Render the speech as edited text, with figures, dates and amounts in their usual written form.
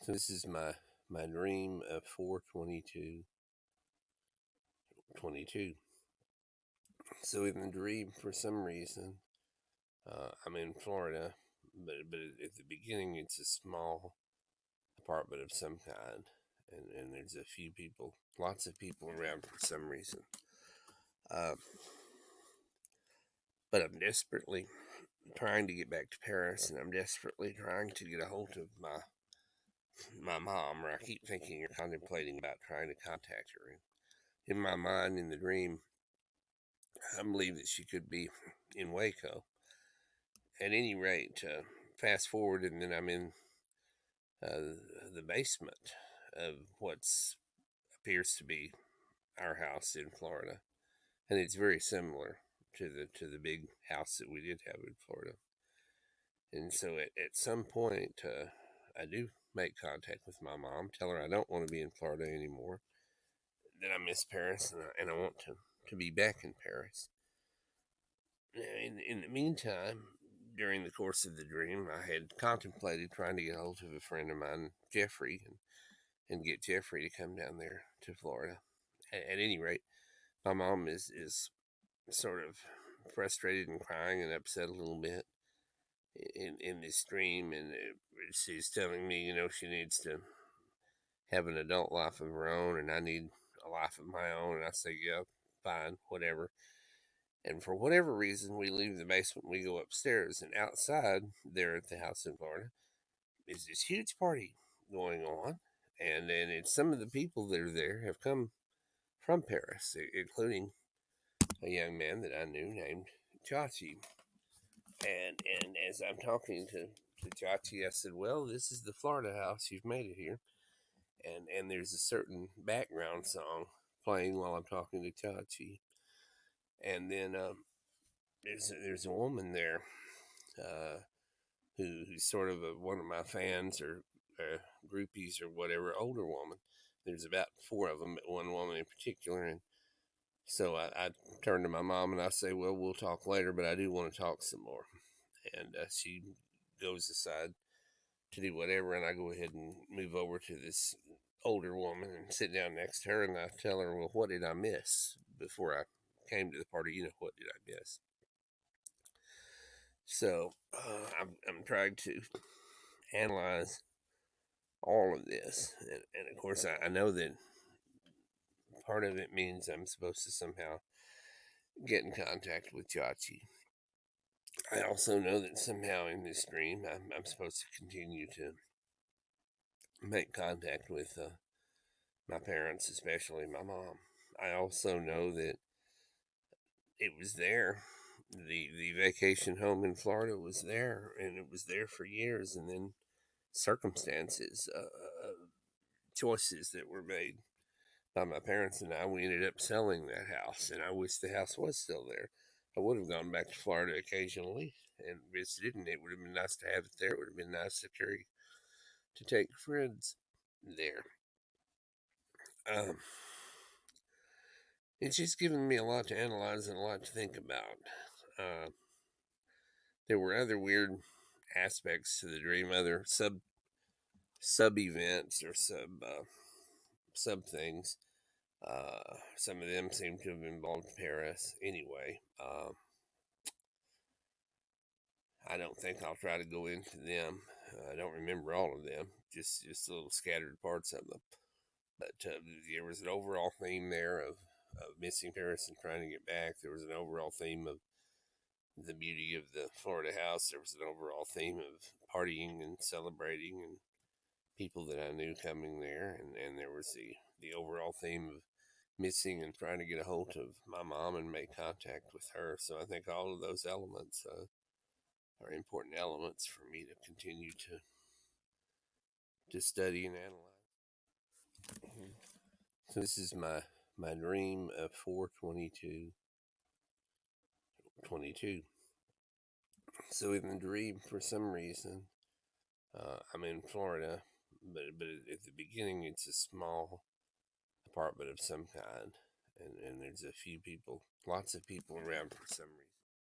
So this is my dream of 4/22/22. So in the dream, for some reason, I'm in Florida, but at the beginning, it's a small apartment of some kind, and there's a few people, lots of people around for some reason. Uh, but I'm desperately trying to get back to Paris, and I'm desperately trying to get a hold of my mom, or I keep thinking or contemplating about trying to contact her. In my mind, in the dream, I believe that she could be in Waco. At any rate, fast forward, and then I'm in the basement of what's appears to be our house in Florida, and it's very similar to the big house that we did have in Florida. And so at some point, I do make contact with my mom, tell her I don't want to be in Florida anymore, that I miss Paris, and I want to be back in Paris. In the meantime, during the course of the dream, I had contemplated trying to get hold of a friend of mine, Jeffrey, and get Jeffrey to come down there to Florida. At any rate, my mom is sort of frustrated and crying and upset a little bit in this dream, and she's telling me, she needs to have an adult life of her own, and I need a life of my own. And I say, yeah, fine, whatever. And for whatever reason, we leave the basement, we go upstairs, and outside there at the house in Florida is this huge party going on. And then it's some of the people that are there have come from Paris, including a young man that I knew named Chachi. And as I'm talking to Chachi, I said, well, this is the Florida house. You've made it here. And there's a certain background song playing while I'm talking to Chachi. And then there's a woman there uh, who's sort of one of my fans or groupies or whatever, older woman. There's about four of them, but one woman in particular. And so I turn to my mom and I say, well, we'll talk later, but I do want to talk some more. And she goes aside to do whatever, and I go ahead and move over to this older woman and sit down next to her, and I tell her, well, what did I miss before I came to the party? What did I miss? So I'm trying to analyze all of this. And of course, I know that part of it means I'm supposed to somehow get in contact with Chachi. I also know that somehow in this dream, I'm supposed to continue to make contact with my parents, especially my mom. I also know that it was there. The vacation home in Florida was there, and it was there for years. And then circumstances, choices that were made by my parents and I, we ended up selling that house, and I wish the house was still there. I would have gone back to Florida occasionally and visited, and it would have been nice to have it there. It would have been nice to take friends there. Um, it's just given me a lot to analyze and a lot to think about. Uh, there were other weird aspects to the dream, other sub events or sub things. Some of them seem to have involved Paris. Anyway, I don't think I'll try to go into them. I don't remember all of them, just little scattered parts of them. But there was an overall theme there of missing Paris and trying to get back. There was an overall theme of the beauty of the Florida house. There was an overall theme of partying and celebrating and people that I knew coming there. And there was the overall theme of missing and trying to get a hold of my mom and make contact with her. So I think all of those elements are important elements for me to continue to study and analyze. So this is my dream of 4/22/22. So in the dream, for some reason, I'm in Florida, but at the beginning, it's a small apartment of some kind, and there's a few people, lots of people around for some reason.